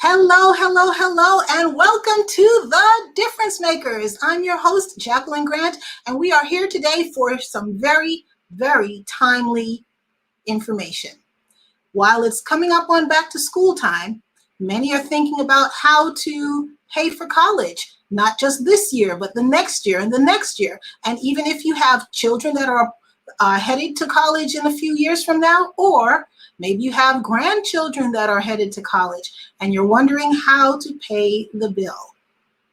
Hello, hello, hello, and welcome to The Difference Makers. I'm your host, Jacqueline Grant, and we are here today for some very, very timely information. While it's coming up on back to school time, many are thinking about how to pay for college, not just this year, but the next year and the next year. And even if you have children that are headed to college in a few years from now, or maybe you have grandchildren that are headed to college and you're wondering how to pay the bill.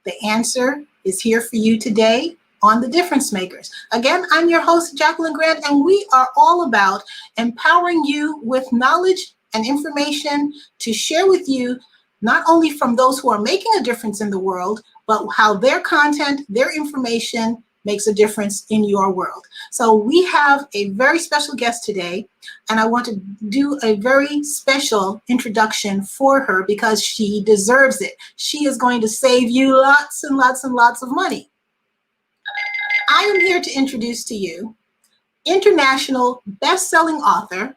The answer is here for you today on The Difference Makers. Again, I'm your host, Jacqueline Grant, and we are all about empowering you with knowledge and information to share with you, not only from those who are making a difference in the world, but how their content, their information makes a difference in your world. So we have a very special guest today, and I want to do a very special introduction for her because she deserves it. She is going to save you lots and lots and lots of money. I am here to introduce to you international best-selling author,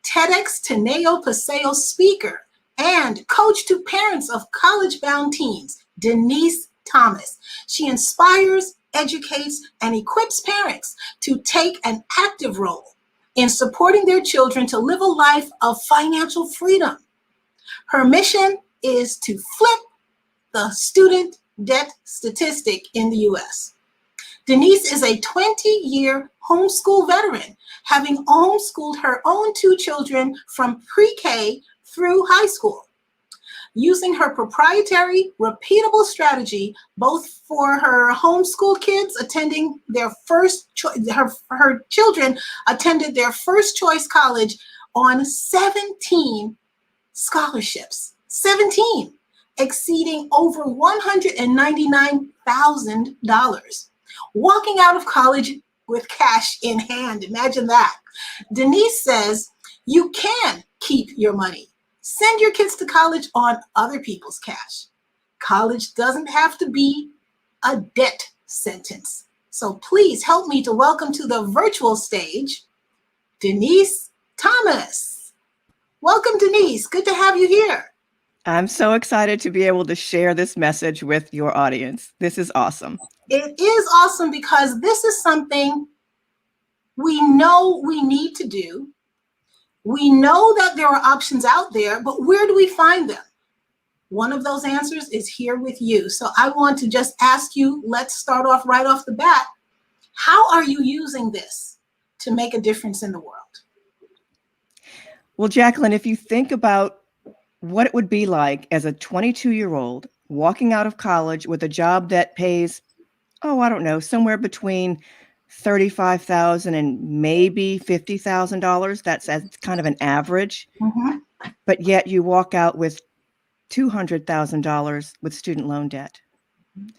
TEDx Teneo Paseo speaker, and coach to parents of college-bound teens, Denise Thomas. She inspires, educates, and equips parents to take an active role in supporting their children to live a life of financial freedom. Her mission is to flip the student debt statistic in the U.S. Denise is a 20-year homeschool veteran, having homeschooled her own two children from pre-K through high school. Using her proprietary, repeatable strategy, both for her homeschool kids attending their her children attended their first choice college on 17 scholarships, 17, exceeding over $199,000. Walking out of college with cash in hand, imagine that. Denise says, you can keep your money. Send your kids to college on other people's cash. College doesn't have to be a debt sentence. So please help me to welcome to the virtual stage, Denise Thomas. Welcome, Denise. Good to have you here. I'm so excited to be able to share this message with your audience. This is awesome. It is awesome because this is something we know we need to do. We know that there are options out there, but where do we find them? One of those answers is here with you. So I want to just ask you, let's start off right off the bat. How are you using this to make a difference in the world? Well, Jacqueline, if you think about what it would be like as a 22-year-old walking out of college with a job that pays, I don't know, somewhere between $35,000 and maybe $50,000. That's as kind of an average. Mm-hmm. But yet you walk out with $200,000 with student loan debt. Mm-hmm.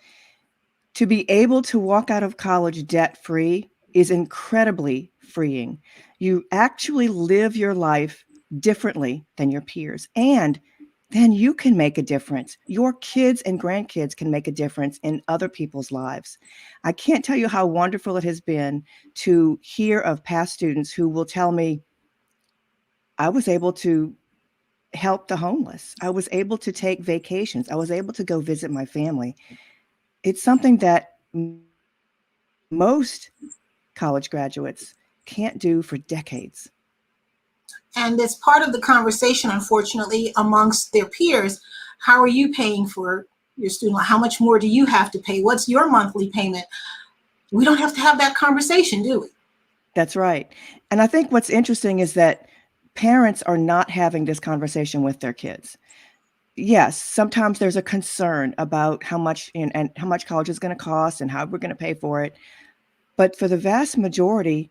To be able to walk out of college debt-free is incredibly freeing. You actually live your life differently than your peers, and then you can make a difference. Your kids and grandkids can make a difference in other people's lives. I can't tell you how wonderful it has been to hear of past students who will tell me, I was able to help the homeless. I was able to take vacations. I was able to go visit my family. It's something that most college graduates can't do for decades. And it's part of the conversation, unfortunately, amongst their peers. How are you paying for your student loan? How much more do you have to pay? What's your monthly payment? We don't have to have that conversation, do we? That's right. And I think what's interesting is that parents are not having this conversation with their kids. Yes, sometimes there's a concern about how much and how much college is going to cost and how we're going to pay for it. But for the vast majority,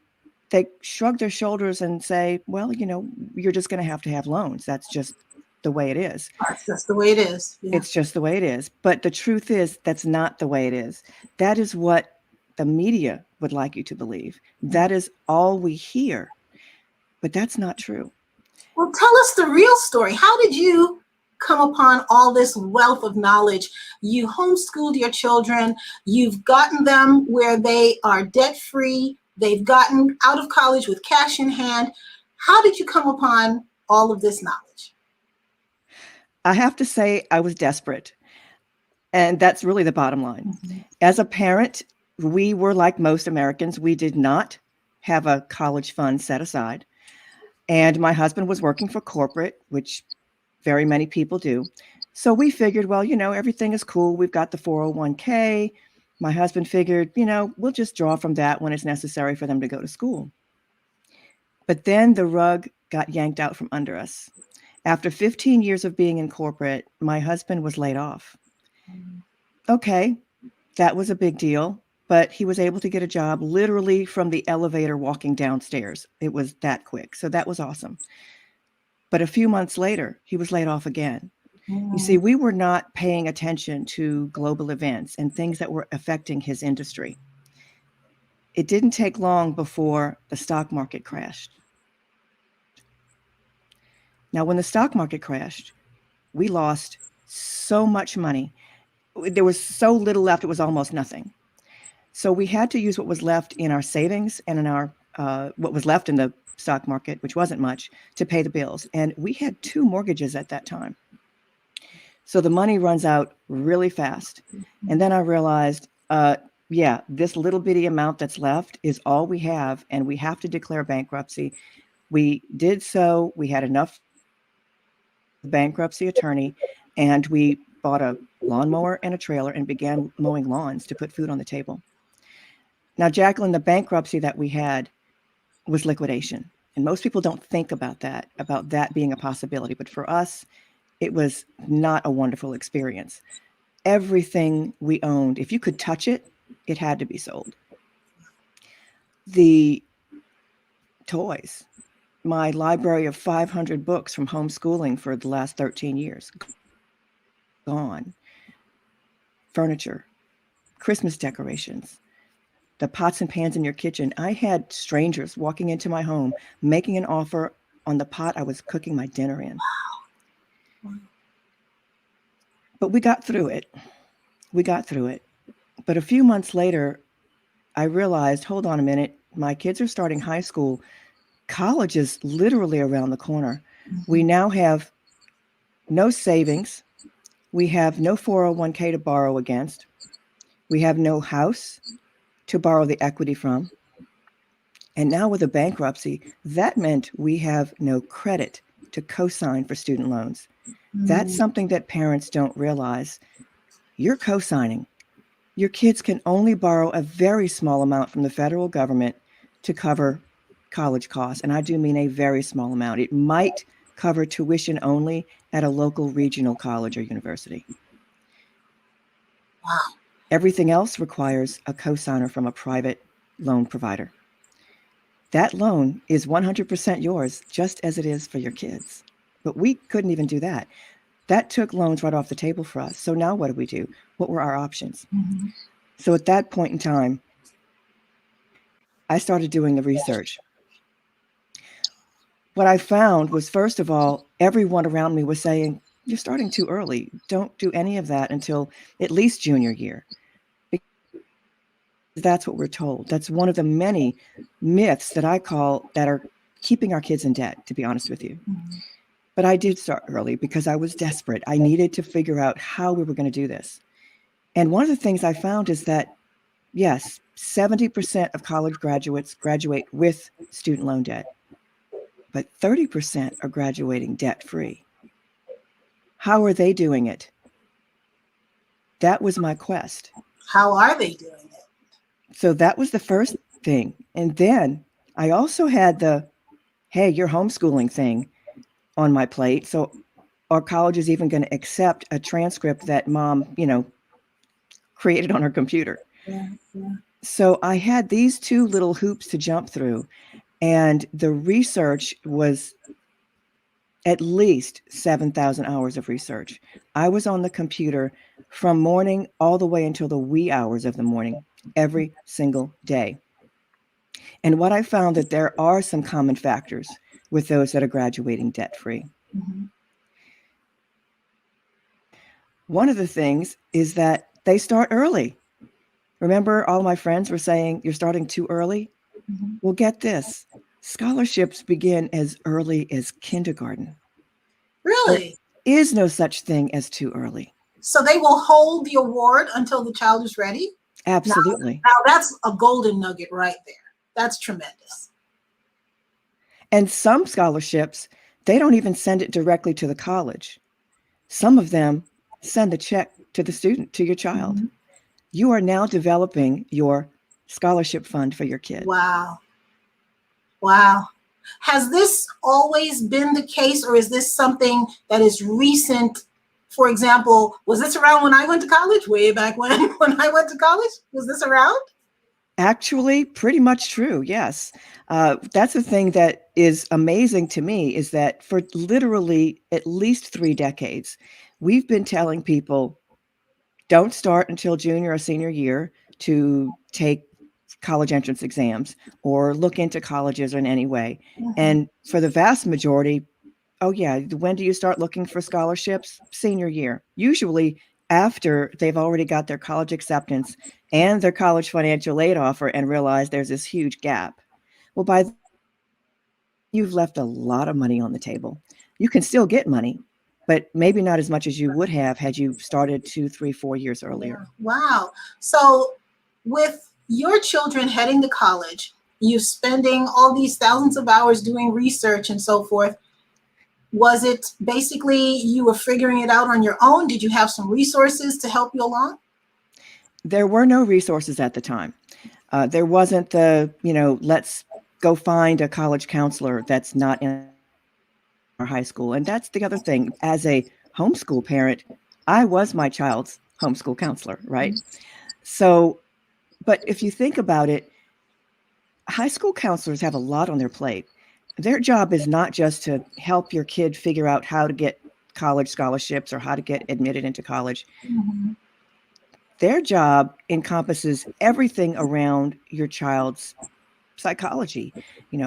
they shrug their shoulders and say, well, you're just going to have loans. That's just the way it is. That's just the way it is. Yeah. It's just the way it is. But the truth is, that's not the way it is. That is what the media would like you to believe. That is all we hear. But that's not true. Well, tell us the real story. How did you come upon all this wealth of knowledge? You homeschooled your children. You've gotten them where they are debt-free. They've gotten out of college with cash in hand. How did you come upon all of this knowledge? I have to say I was desperate. And that's really the bottom line. Mhm. As a parent, we were like most Americans. We did not have a college fund set aside. And my husband was working for corporate, which very many people do. So we figured, well, everything is cool. We've got the 401k. My husband figured, we'll just draw from that when it's necessary for them to go to school. But then the rug got yanked out from under us. After 15 years of being in corporate, my husband was laid off. Okay, that was a big deal, but he was able to get a job literally from the elevator walking downstairs. It was that quick. So that was awesome. But a few months later, he was laid off again. You see, we were not paying attention to global events and things that were affecting his industry. It didn't take long before the stock market crashed. Now, when the stock market crashed, we lost so much money. There was so little left, it was almost nothing. So we had to use what was left in our savings and in our what was left in the stock market, which wasn't much, to pay the bills. And we had 2 mortgages at that time. So the money runs out really fast. And then I realized, yeah, this little bitty amount that's left is all we have, and we have to declare bankruptcy. We did so. We had enough bankruptcy attorney, and we bought a lawnmower and a trailer and began mowing lawns to put food on the table. Now, Jacqueline, the bankruptcy that we had was liquidation. And most people don't think about that being a possibility. But for us, it was not a wonderful experience. Everything we owned, if you could touch it, it had to be sold. The toys, my library of 500 books from homeschooling for the last 13 years, gone. Furniture, Christmas decorations, the pots and pans in your kitchen. I had strangers walking into my home, making an offer on the pot I was cooking my dinner in. But we got through it. But a few months later, I realized, hold on a minute, my kids are starting high school. College is literally around the corner. We now have no savings. We have no 401k to borrow against. We have no house to borrow the equity from. And now with a bankruptcy, that meant we have no credit to co-sign for student loans. That's something that parents don't realize. You're co-signing. Your kids can only borrow a very small amount from the federal government to cover college costs. And I do mean a very small amount. It might cover tuition only at a local regional college or university. Wow. Everything else requires a co-signer from a private loan provider. That loan is 100% yours, just as it is for your kids. But we couldn't even do that. That took loans right off the table for us. So now what do we do? What were our options? So at that point in time, I started doing the research. What I found was, first of all, everyone around me was saying, you're starting too early. Don't do any of that until at least junior year. Because that's what we're told. That's one of the many myths that I call that are keeping our kids in debt, to be honest with you. But I did start early because I was desperate. I needed to figure out how we were going to do this. And one of the things I found is that, yes, 70% of college graduates graduate with student loan debt, but 30% are graduating debt-free. How are they doing it? That was my quest. How are they doing it? So that was the first thing. And then I also had the, hey, you're homeschooling thing on my plate. So our college is even going to accept a transcript that mom, created on her computer. Yeah. So I had these 2 little hoops to jump through, and the research was at least 7,000 hours of research. I was on the computer from morning all the way until the wee hours of the morning, every single day. And what I found that there are some common factors with those that are graduating debt-free. One of the things is that they start early. Remember, all my friends were saying, you're starting too early? Well, get this. Scholarships begin as early as kindergarten. Really? is no such thing as too early. So they will hold the award until the child is ready. Absolutely. Now that's a golden nugget right there. That's tremendous. And some scholarships, they don't even send it directly to the college. Some of them send the check to the student, to your child. Mm-hmm. You are now developing your scholarship fund for your kid. Wow. Wow. Has this always been the case, or is this something that is recent? For example, was this around when I went to college? Way back when, when I went to college? Was this around? Actually, pretty much true. Yes. That's the thing that is amazing to me is that for literally at least 3 decades, we've been telling people don't start until junior or senior year to take college entrance exams or look into colleges in any way. Mm-hmm. And for the vast majority, oh, yeah, when do you start looking for scholarships? Senior year, usually after they've already got their college acceptance and their college financial aid offer and realize there's this huge gap. Well, by then, you've left a lot of money on the table. You can still get money, but maybe not as much as you would have had you started 2, 3, 4 years earlier. Wow. So with your children heading to college, you spending all these thousands of hours doing research and so forth, was it basically you were figuring it out on your own? Did you have some resources to help you along? There were no resources at the time. There wasn't the, let's go find a college counselor that's not in our high school. And that's the other thing. As a homeschool parent, I was my child's homeschool counselor, right? So, but if you think about it, high school counselors have a lot on their plate. Their job is not just to help your kid figure out how to get college scholarships or how to get admitted into college. Mm-hmm. Their job encompasses everything around your child's psychology.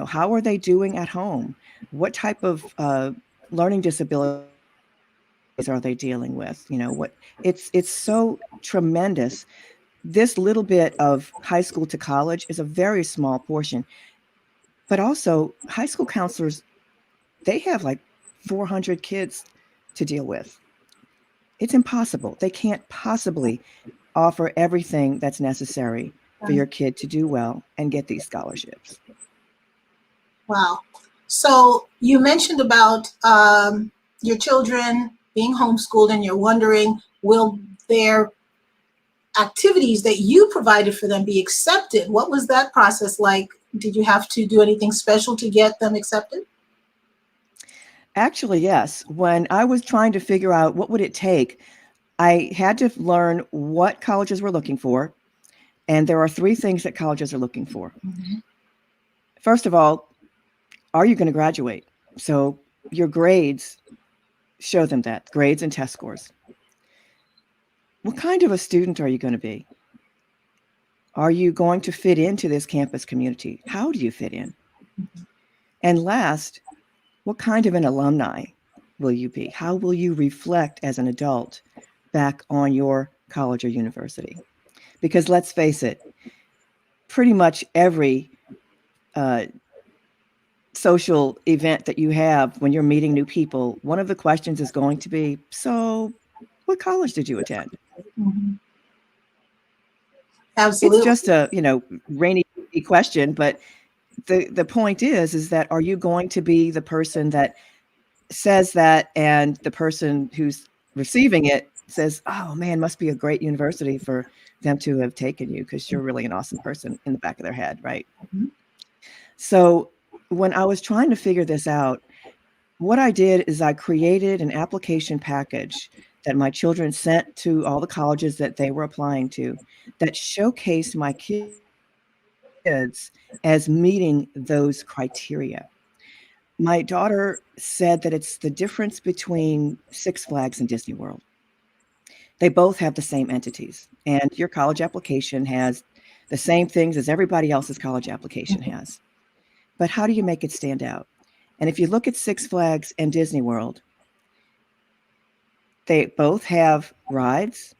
How are they doing at home? What type of learning disabilities are they dealing with? It's so tremendous. This little bit of high school to college is a very small portion, but also high school counselors, they have like 400 kids to deal with. It's impossible. They can't possibly offer everything that's necessary for your kid to do well and get these scholarships. Wow. So you mentioned about your children being homeschooled, and you're wondering, will their activities that you provided for them be accepted? What was that process like? Did you have to do anything special to get them accepted? Actually, yes. When I was trying to figure out what would it take, I had to learn what colleges were looking for. And there are 3 things that colleges are looking for. Mm-hmm. First of all, are you going to graduate? So your grades show them that, grades and test scores. What kind of a student are you going to be? Are you going to fit into this campus community? How do you fit in? And last, what kind of an alumni will you be? How will you reflect as an adult back on your college or university? Because let's face it, pretty much every social event that you have when you're meeting new people, one of the questions is going to be, so what college did you attend? Mm-hmm. It's Absolutely. just a, rainy question, but the point is that are you going to be the person that says that and the person who's receiving it says, oh man, must be a great university for them to have taken you because you're really an awesome person in the back of their head, right? Mm-hmm. So when I was trying to figure this out, what I did is I created an application package that my children sent to all the colleges that they were applying to that showcased my kids as meeting those criteria. My daughter said that it's the difference between Six Flags and Disney World. They both have the same entities, and your college application has the same things as everybody else's college application has. But how do you make it stand out? And if you look at Six Flags and Disney World, they both have rides,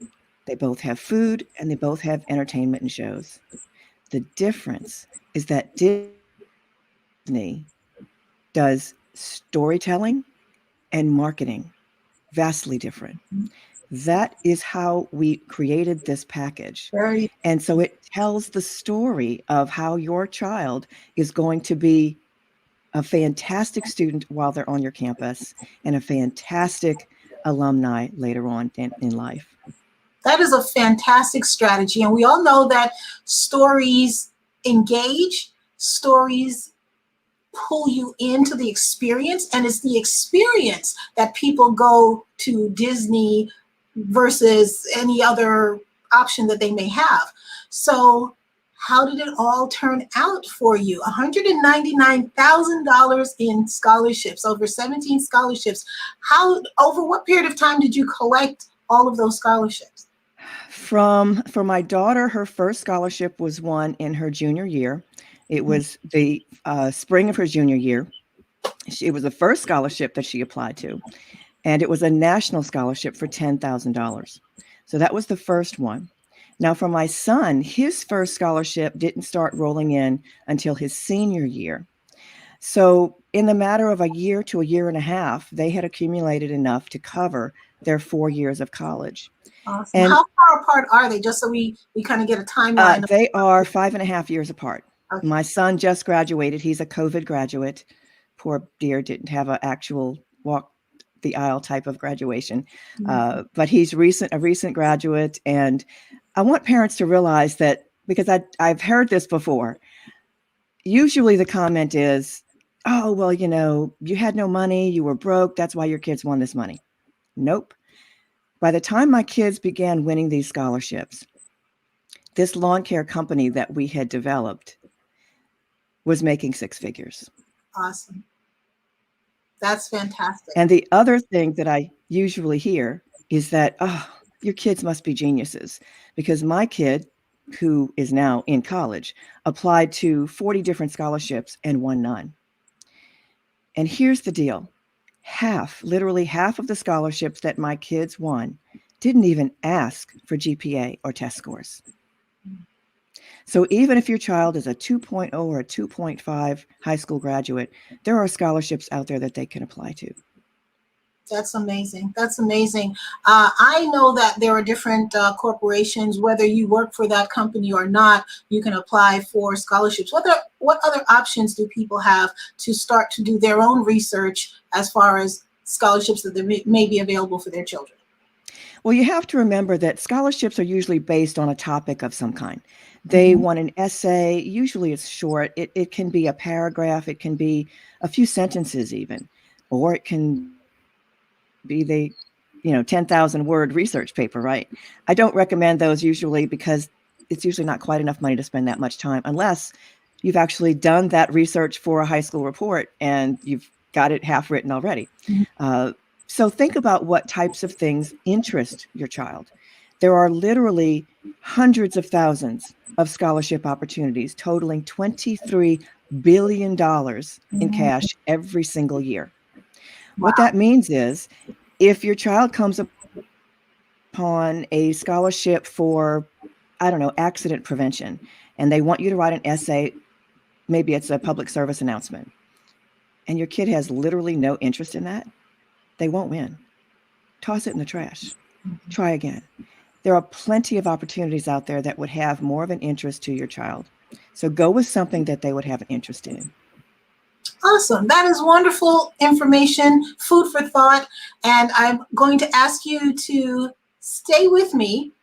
they both have food, and they both have entertainment and shows. The difference is that Disney does storytelling and marketing vastly different. That is how we created this package. Very. And so it tells the story of how your child is going to be a fantastic student while they're on your campus and a fantastic alumni later on in life. That is a fantastic strategy. And we all know that stories engage, stories pull you into the experience, and it's the experience that people go to Disney versus any other option that they may have. So how did it all turn out for you? $199,000 in scholarships, over 17 scholarships. Over what period of time did you collect all of those scholarships? For my daughter, her first scholarship was won in her junior year. It was the spring of her junior year. It was the first scholarship that she applied to, and it was a national scholarship for $10,000. So that was the first one. Now, for my son, his first scholarship didn't start rolling in until his senior year. So in the matter of a year to a year and a half, they had accumulated enough to cover their 4 years of college. Awesome. And how far apart are they, just so we kind of get a timeline? They are 5.5 years apart. Okay. My son just graduated. He's a COVID graduate. Poor dear didn't have an actual walk the aisle type of graduation. But he's a recent graduate. And I want parents to realize that, because I've heard this before. Usually the comment is, oh, well, you had no money, you were broke, that's why your kids won this money. Nope. By the time my kids began winning these scholarships, this lawn care company that we had developed was making 6 figures. Awesome. That's fantastic. And the other thing that I usually hear is that, oh, your kids must be geniuses, because my kid, who is now in college, applied to 40 different scholarships and won none. And here's the deal. Literally half of the scholarships that my kids won didn't even ask for GPA or test scores. So even if your child is a 2.0 or a 2.5 high school graduate, there are scholarships out there that they can apply to. That's amazing. That's amazing. I know that there are different corporations, whether you work for that company or not, you can apply for scholarships. What other options do people have to start to do their own research as far as scholarships that may be available for their children? Well, you have to remember that scholarships are usually based on a topic of some kind. They want an essay. Usually it's short. It can be a paragraph. It can be a few sentences even, or it can be the 10,000 word research paper, right? I don't recommend those usually, because it's usually not quite enough money to spend that much time, unless you've actually done that research for a high school report and you've got it half written already. So think about what types of things interest your child. There are literally hundreds of thousands of scholarship opportunities totaling $23 billion in cash every single year. Wow. What that means is, if your child comes upon a scholarship for, I don't know, accident prevention, and they want you to write an essay, maybe it's a public service announcement, and your kid has literally no interest in that, they won't win. Toss it in the trash. Try again. There are plenty of opportunities out there that would have more of an interest to your child. So go with something that they would have an interest in. Awesome. That is wonderful information, food for thought. And I'm going to ask you to stay with me,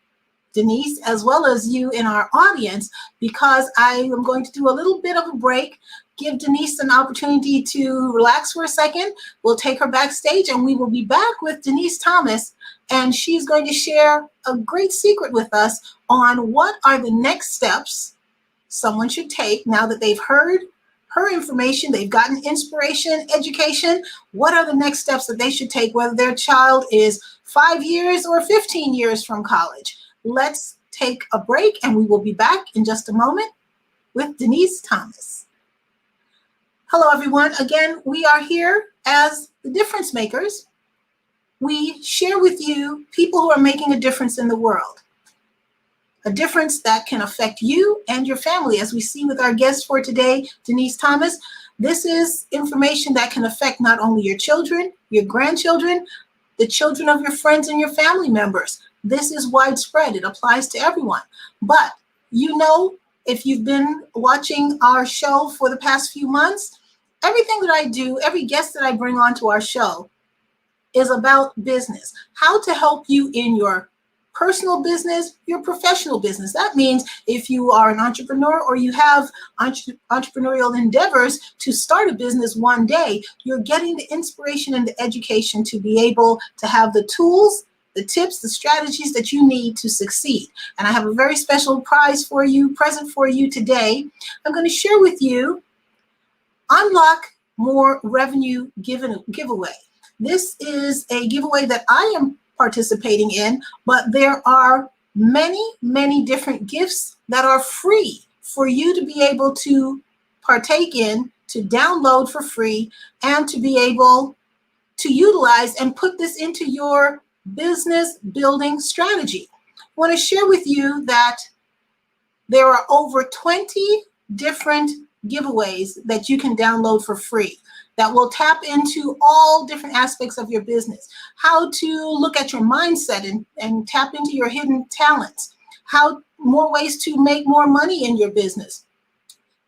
Denise, as well as you in our audience, because I am going to do a little bit of a break, give Denise an opportunity to relax for a second. We'll take her backstage and we will be back with Denise Thomas, and she's going to share a great secret with us on what are the next steps someone should take now that they've heard her information, they've gotten inspiration, education. What are the next steps that they should take, whether their child is 5 years or 15 years from college? Let's take a break and we will be back in just a moment with Denise Thomas. Hello, everyone. Again, we are here as the difference makers. We share with you people who are making a difference in the world. A difference that can affect you and your family. As we see with our guest for today, Denise Thomas, this is information that can affect not only your children, your grandchildren. the children of your friends and your family members. This is widespread. It applies to everyone. But you know, if you've been watching our show for the past few months, everything that I do, every guest that I bring onto our show is about business, how to help you in your personal business, your professional business. That means if you are an entrepreneur or you have entrepreneurial endeavors to start a business one day, you're getting the inspiration and the education to be able to have the tools, the tips, the strategies that you need to succeed. And I have a very special prize for you, present for you today. I'm going to share with you Unlock More Revenue Giveaway. This is a giveaway that I am participating in, but there are many, many different gifts that are free for you to be able to partake in, to download for free, and to be able to utilize and put this into your business building strategy. I want to share with you that there are over 20 different giveaways that you can download for free that will tap into all different aspects of your business. How to look at your mindset and tap into your hidden talents. How more ways to make more money in your business.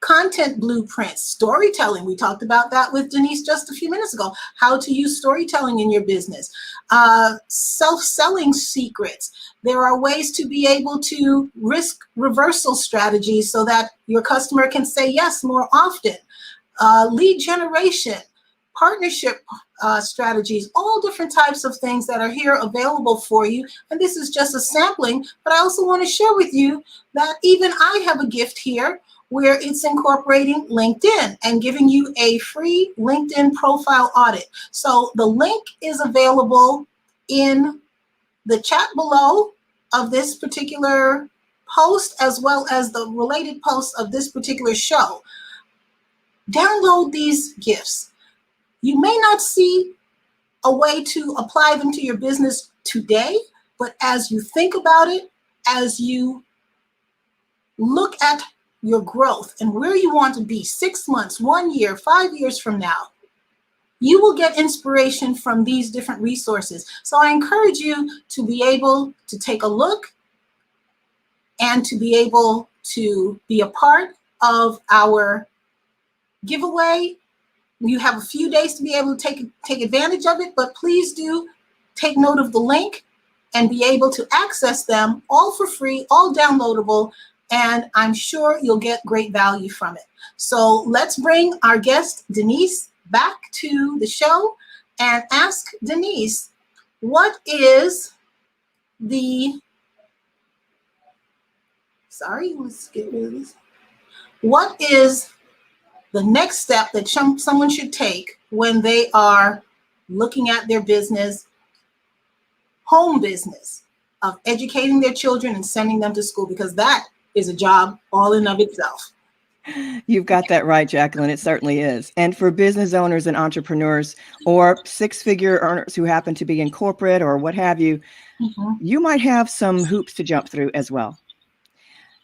Content blueprints, storytelling. We talked about that with Denise just a few minutes ago. How to use storytelling in your business. Self-selling secrets. There are ways to be able to risk reversal strategies so that your customer can say yes more often. Lead generation, partnership strategies, all different types of things that are here available for you. And this is just a sampling, but I also want to share with you that even I have a gift here where it's incorporating LinkedIn and giving you a free LinkedIn profile audit. So the link is available in the chat below of this particular post, as well as the related posts of this particular show. Download these gifts. You may not see a way to apply them to your business today, but as you think about it, as you look at your growth and where you want to be 6 months, 1 year, 5 years from now, you will get inspiration from these different resources. So I encourage you to be able to take a look and to be able to be a part of our giveaway. You have a few days to be able to take advantage of it, but please do take note of the link and be able to access them all for free, all downloadable, and I'm sure you'll get great value from it. So let's bring our guest, Denise, back to the show and ask Denise, what is the, let's get rid of this. What is the next step that someone should take when they are looking at their business, home business, of educating their children and sending them to school? Because that is a job all in of itself. You've got that right, Jacqueline. It certainly is. And for business owners and entrepreneurs or six-figure earners who happen to be in corporate or what have you, you might have some hoops to jump through as well.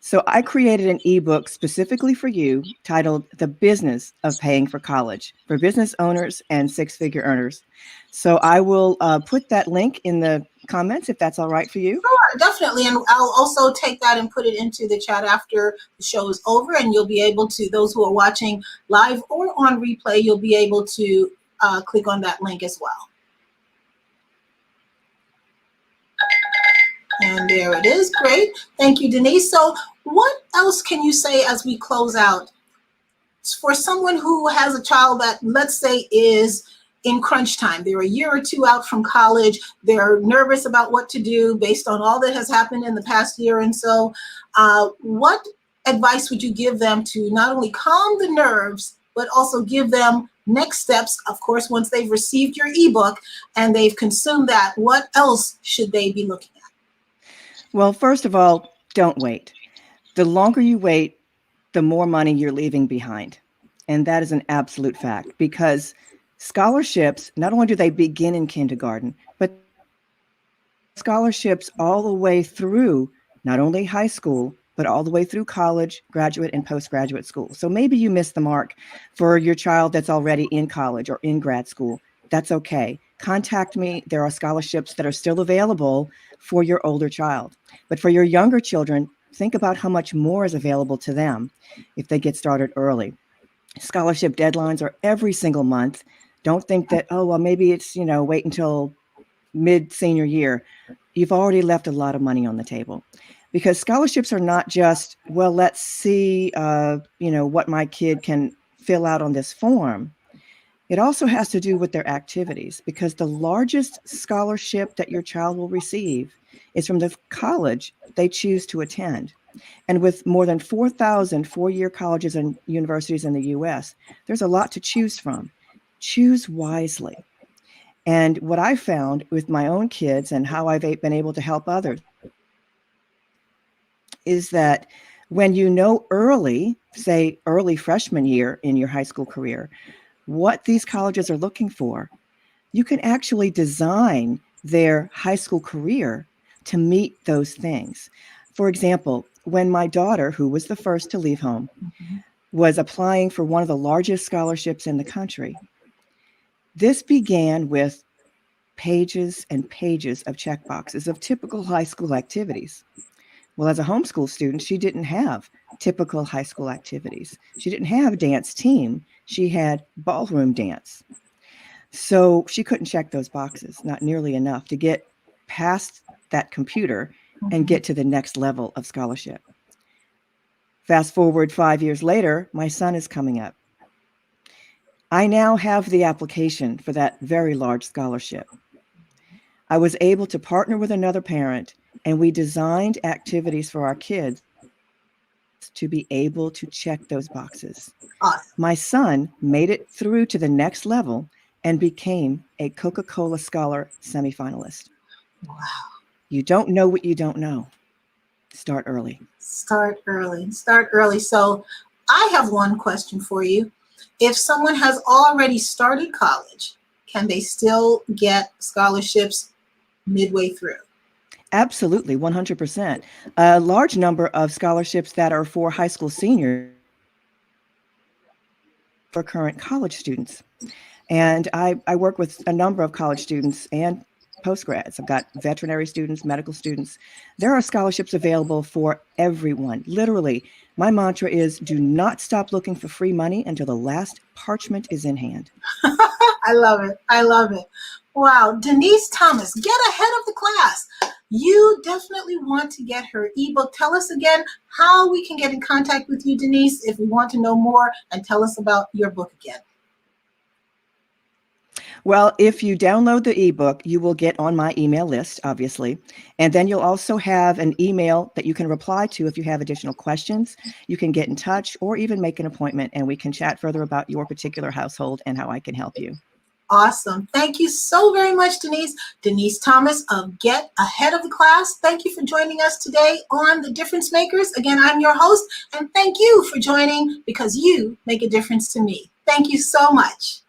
So I created an ebook specifically for you titled The Business of Paying for College for business owners and six-figure earners. So I will put that link in the comments if that's all right for you. Sure, definitely. And I'll also take that and put it into the chat after the show is over, and you'll be able to, those who are watching live or on replay, you'll be able to click on that link as well. And there it is. Great. Thank you, Denise. So what else can you say as we close out for someone who has a child that, let's say, is in crunch time? They're a year or two out from college. They're nervous about what to do based on all that has happened in the past year. And so what advice would you give them to not only calm the nerves, but also give them next steps? Of course, once they've received your ebook and they've consumed that, what else should they be looking at? Well, first of all, don't wait. The longer you wait, the more money you're leaving behind. And that is an absolute fact, because scholarships, not only do they begin in kindergarten, but scholarships all the way through not only high school, but all the way through college, graduate, and postgraduate school. So maybe you missed the mark for your child that's already in college or in grad school. That's okay. contact me. There are scholarships that are still available for your older child. But for your younger children, think about how much more is available to them if they get started early. Scholarship deadlines are every single month. Don't think that, oh, well, maybe it's, wait until mid-senior year. You've already left a lot of money on the table. Because scholarships are not just, well, let's see, what my kid can fill out on this form. It also has to do with their activities, because the largest scholarship that your child will receive is from the college they choose to attend. And with more than 4,000 four-year colleges and universities in the U.S., there's a lot to choose from. Choose wisely. And what I found with my own kids and how I've been able to help others is that when you know early, say early freshman year in your high school career, what these colleges are looking for, you can actually design their high school career to meet those things. For example, when my daughter, who was the first to leave home, was applying for one of the largest scholarships in the country, this began with pages and pages of checkboxes of typical high school activities. Well, as a homeschool student, she didn't have typical high school activities. She didn't have a dance team. She had ballroom dance. So she couldn't check those boxes, not nearly enough to get past that computer and get to the next level of scholarship. Fast forward 5 years later, my son is coming up. I now have the application for that very large scholarship. I was able to partner with another parent, and we designed activities for our kids to be able to check those boxes. Awesome. My son made it through to the next level and became a Coca-Cola Scholar semifinalist. Wow. You don't know what you don't know. Start early. Start early. Start early. So I have one question for you. If someone has already started college, can they still get scholarships midway through? Absolutely, 100%. A large number of scholarships that are for high school seniors for current college students. And I work with a number of college students and postgrads. I've got veterinary students, medical students. There are scholarships available for everyone. Literally, my mantra is do not stop looking for free money until the last parchment is in hand. I love it. I love it. Wow. Denise Thomas, get ahead of the class. You definitely want to get her ebook. Tell us again how we can get in contact with you, Denise, if we want to know more, and tell us about your book again. Well, if you download the ebook, you will get on my email list, obviously. And then you'll also have an email that you can reply to if you have additional questions. You can get in touch or even make an appointment, and we can chat further about your particular household and how I can help you. Awesome. Thank you so very much, Denise. Denise Thomas of Get Ahead of the Class. Thank you for joining us today on The Difference Makers. Again, I'm your host, and thank you for joining because you make a difference to me. Thank you so much.